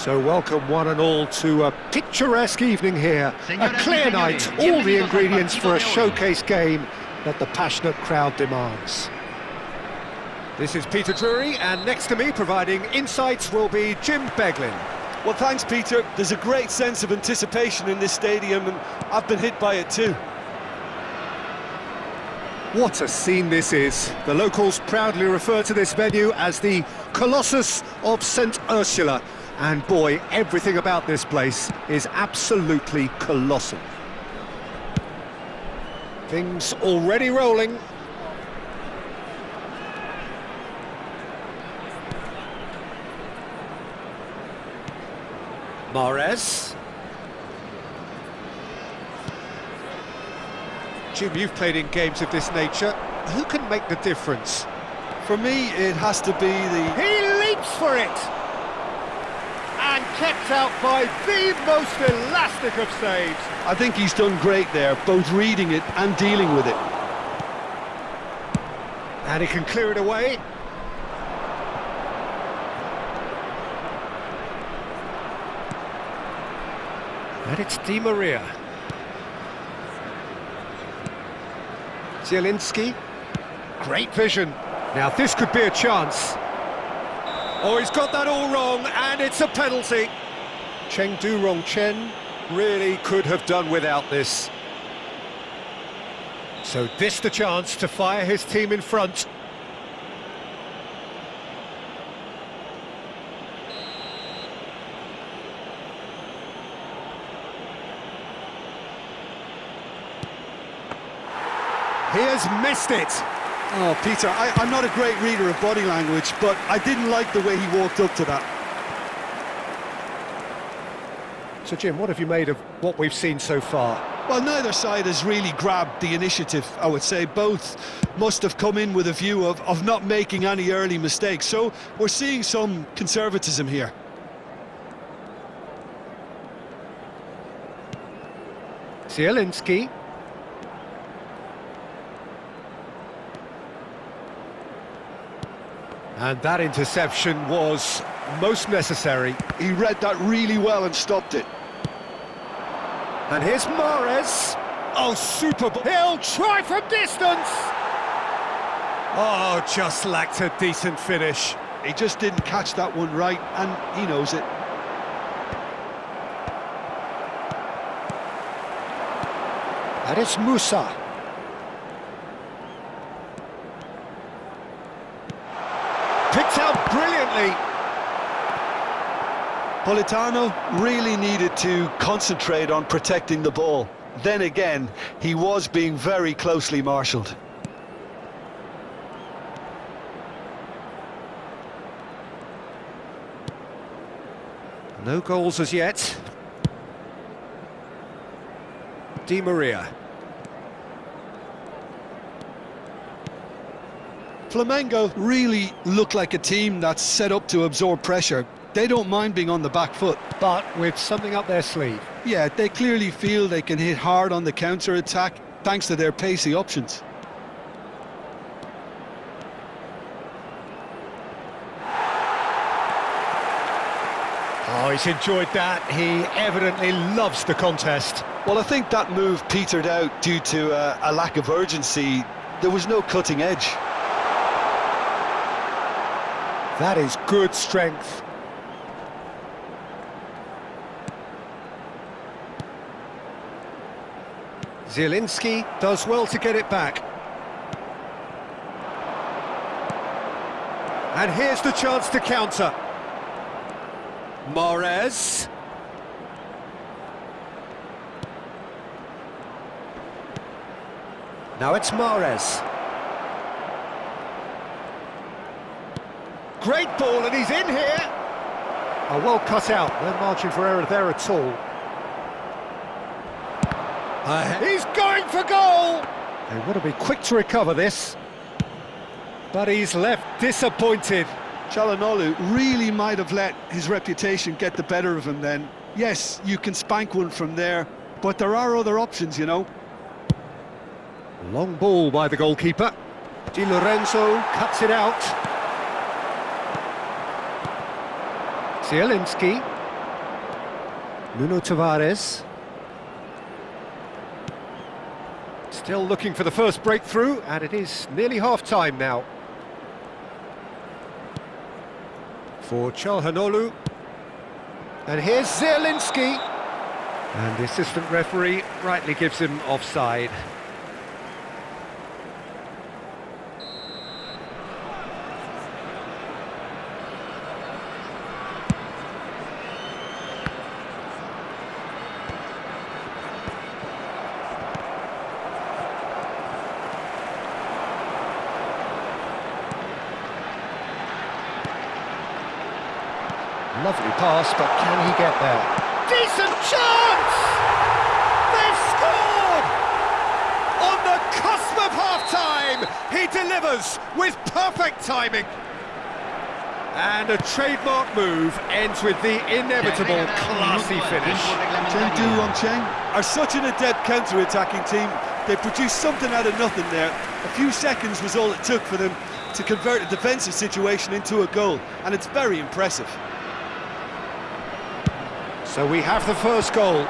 So welcome one and all to a picturesque evening here, a clear night, all the ingredients for a showcase game that the passionate crowd demands. This is Peter Drury, and next to me providing insights will be Jim Beglin. Well, thanks, Peter. There's a great sense of anticipation in this stadium, and I've been hit by it too. What a scene this is. The locals proudly refer to this venue as the Colossus of St. Ursula. And boy, everything about this place is absolutely colossal. Things already rolling. Mahrez. Jim, you've played in games of this nature. Who can make the difference? For me, it has to be the... He leaps for it! And kept out by the most elastic of saves. I think he's done great there, both reading it and dealing with it. And he can clear it away. And it's Di Maria. Zielinski. Great vision. Now this could be a chance. Oh, he's got that all wrong, and it's a penalty. Chengdu Rongchen really could have done without this. So this the chance to fire his team in front. He has missed it. Oh, Peter, I'm not a great reader of body language, but I didn't like the way he walked up to that. So, Jim, what have you made of what we've seen so far? Well, neither side has really grabbed the initiative, I would say. Both must have come in with a view of not making any early mistakes. So we're seeing some conservatism here. Zielinski. And that interception was most necessary. He read that really well and stopped it. And here's Mahrez. Oh, super ball. He'll try from distance. Oh, just lacked a decent finish. He just didn't catch that one right, and he knows it. And it's Musa. Picked out brilliantly. Politano really needed to concentrate on protecting the ball. Then again, he was being very closely marshalled. No goals as yet. Di Maria. Flamengo really look like a team that's set up to absorb pressure. They don't mind being on the back foot. But with something up their sleeve. Yeah, they clearly feel they can hit hard on the counter-attack thanks to their pacey options. Oh, he's enjoyed that. He evidently loves the contest. Well, I think that move petered out due to a lack of urgency. There was no cutting edge. That is good strength. Zielinski does well to get it back. And here's the chance to counter. Mahrez. Now it's Mahrez. Great ball, and he's in here. Oh, well cut out. No margin for error there at all. He's going for goal! They want to be quick to recover this. But he's left disappointed. Çalhanoğlu really might have let his reputation get the better of him then. Yes, you can spank one from there, but there are other options, you know. Long ball by the goalkeeper. Di Lorenzo cuts it out. Zielinski. Nuno Tavares. Still looking for the first breakthrough, and it is nearly half-time now. For Çalhanoğlu. And here's Zielinski. And the assistant referee rightly gives him offside. Lovely pass, but can he get there? Decent chance! They've scored! On the cusp of half-time, he delivers with perfect timing. And a trademark move ends with the inevitable classy finish. Cheng are such an adept counter-attacking team. They produced something out of nothing there. A few seconds was all it took for them to convert a defensive situation into a goal, and it's very impressive. So we have the first goal.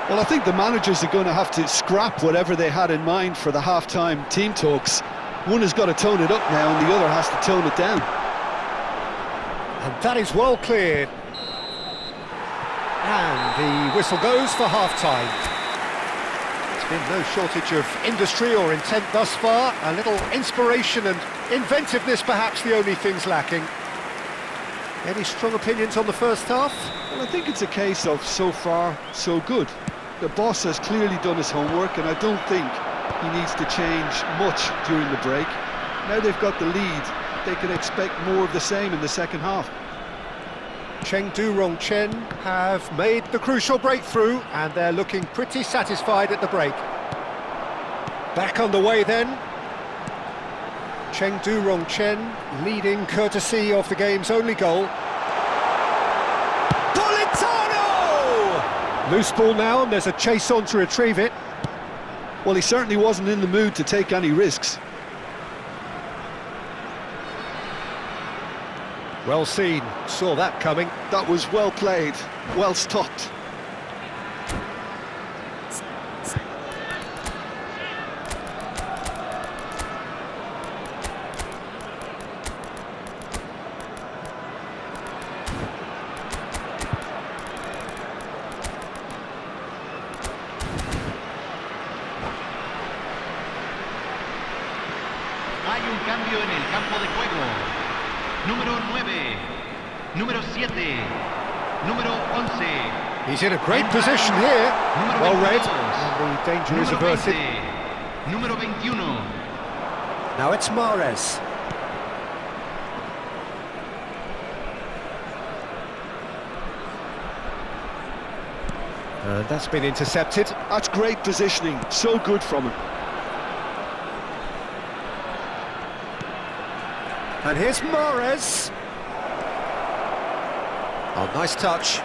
Well, I think the managers are going to have to scrap whatever they had in mind for the half-time team talks. One has got to tone it up now, and the other has to tone it down. And that is well cleared. And the whistle goes for half-time. There's been no shortage of industry or intent thus far. A little inspiration and inventiveness perhaps the only things lacking. Any strong opinions on the first half? Well, I think it's a case of so far, so good. The boss has clearly done his homework, and I don't think he needs to change much during the break. Now they've got the lead, they can expect more of the same in the second half. Chengdu Rongchen have made the crucial breakthrough, and they're looking pretty satisfied at the break. Back on the way then. Chengdu Rongchen leading courtesy of the game's only goal. Politano! Loose ball now, and there's a chase on to retrieve it. Well, he certainly wasn't in the mood to take any risks. Well seen, saw that coming. That was well played, well stopped. Hay un cambio en el campo de juego. Número 9, número 7, número 11. He's in a great position here. Well read, and the danger is averted. Número 21. Now it's Mahrez. And that's been intercepted. That's great positioning, so good from him. And here's Mahrez. Oh, nice touch.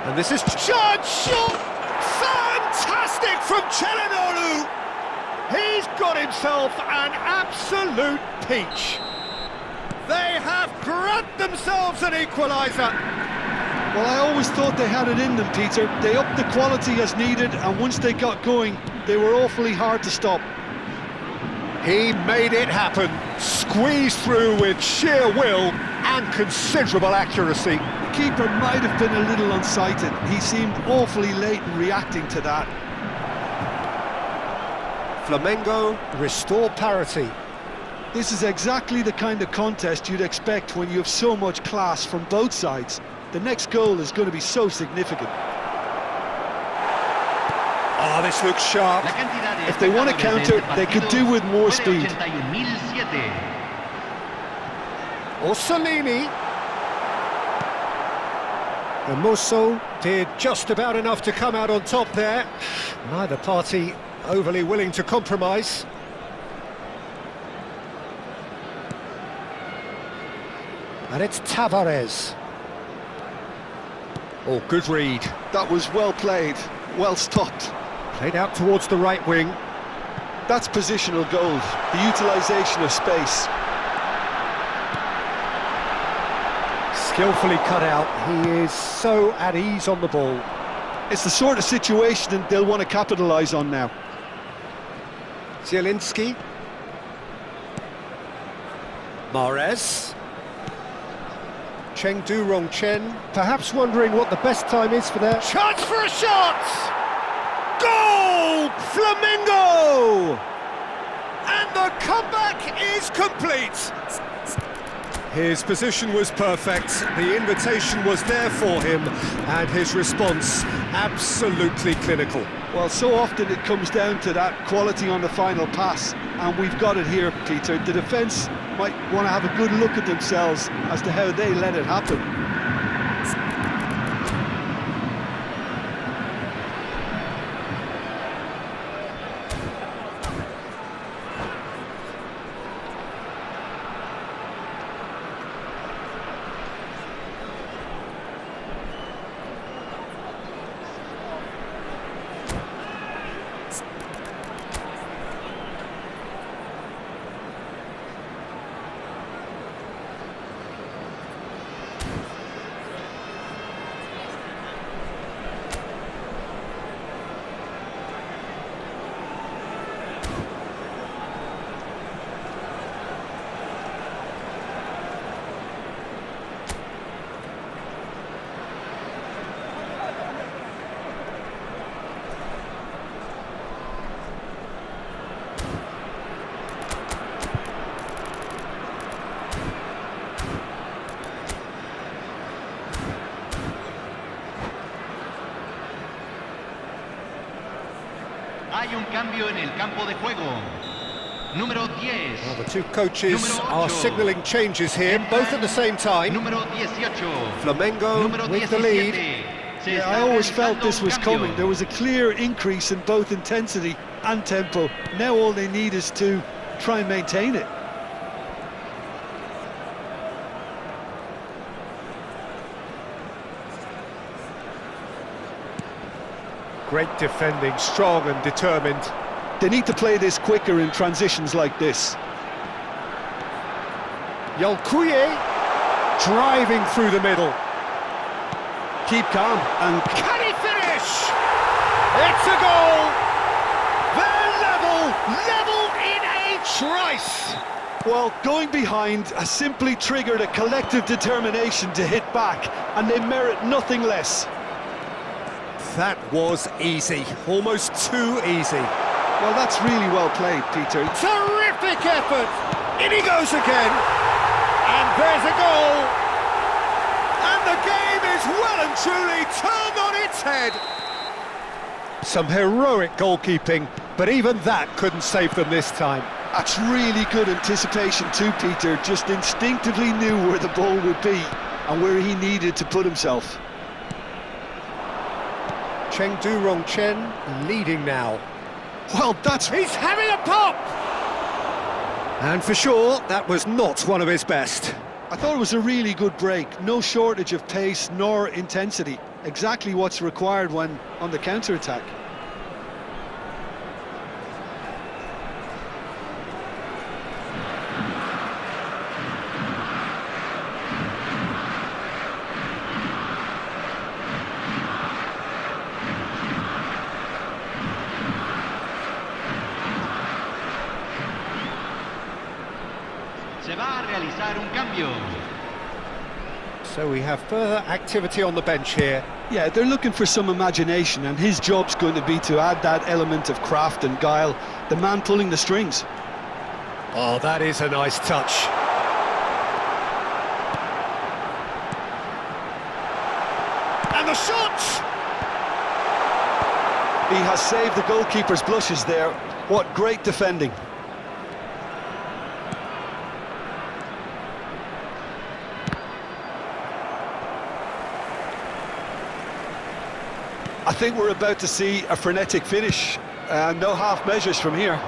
And this is Judge shot! Fantastic from Çalhanoğlu! He's got himself an absolute peach. They have grabbed themselves an equaliser. Well, I always thought they had it in them, Peter. They upped the quality as needed, and once they got going, they were awfully hard to stop. He made it happen, squeezed through with sheer will and considerable accuracy. The keeper might have been a little unsighted. He seemed awfully late in reacting to that. Flamengo restore parity. This is exactly the kind of contest you'd expect when you have so much class from both sides. The next goal is going to be so significant. Oh, this looks sharp. If they want to counter, they could do with more speed. Orsolini. Hermoso did just about enough to come out on top there. Neither party overly willing to compromise. And it's Tavares. Oh, good read. That was well played, well stopped. Played out towards the right wing. That's positional gold, the utilisation of space. Skillfully cut out. He is so at ease on the ball. It's the sort of situation that they'll want to capitalise on now. Zielinski. Mahrez. Chengdu Rongchen, perhaps wondering what the best time is for their... Chance for a shot! Goal! Flamengo! And the comeback is complete! His position was perfect, the invitation was there for him, and his response absolutely clinical. Well, so often it comes down to that quality on the final pass, and we've got it here, Peter. The defence might want to have a good look at themselves as to how they let it happen. Hay un cambio en el campo de juego. Número 10. Well, the two coaches are signalling changes here, both at the same time. Número 18. Flamengo Número with the lead. Yeah, I always felt this was coming. There was a clear increase in both intensity and tempo. Now all they need is to try and maintain it. Great defending, strong and determined. They need to play this quicker in transitions like this. Yolkuye driving through the middle. Keep calm and... Can he finish? It's a goal! They're level in a trice! Well, going behind has simply triggered a collective determination to hit back, and they merit nothing less. That was easy, almost too easy. Well, that's really well played, Peter. Terrific effort! In he goes again! And there's a goal! And the game is well and truly turned on its head! Some heroic goalkeeping, but even that couldn't save them this time. That's really good anticipation too, Peter. Just instinctively knew where the ball would be and where he needed to put himself. Chengdu Rongchen leading now. Well, he's having a pop! And for sure, that was not one of his best. I thought it was a really good break. No shortage of pace nor intensity. Exactly what's required when on the counter-attack. Se va a realizar un cambio. So we have further activity on the bench here. Yeah, they're looking for some imagination, and his job's going to be to add that element of craft and guile, the man pulling the strings. Oh, that is a nice touch. And the shot! He has saved the goalkeeper's blushes there. What great defending. I think we're about to see a frenetic finish. No half measures from here.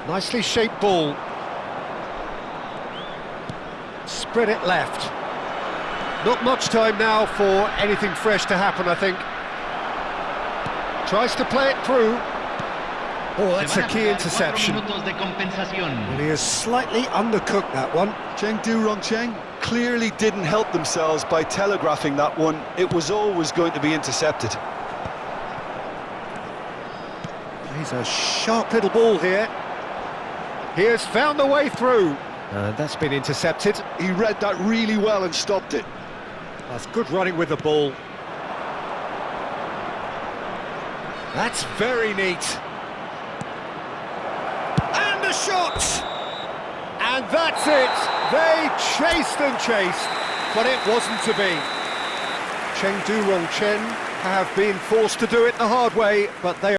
Nicely shaped ball. Spread it left. Not much time now for anything fresh to happen, I think. Tries to play it through. Oh, that's Se a van a key jugar 4 interception. minutos de compensación. Well, he has slightly undercooked that one. Cheng Du-Rong-Cheng clearly didn't help themselves by telegraphing that one. It was always going to be intercepted. He's a sharp little ball here. He has found the way through. That's been intercepted. He read that really well and stopped it. That's good running with the ball. That's very neat. And a shot! And that's it! They chased and chased, but it wasn't to be. Cheng Du-Rong-Chen have been forced to do it the hard way, but they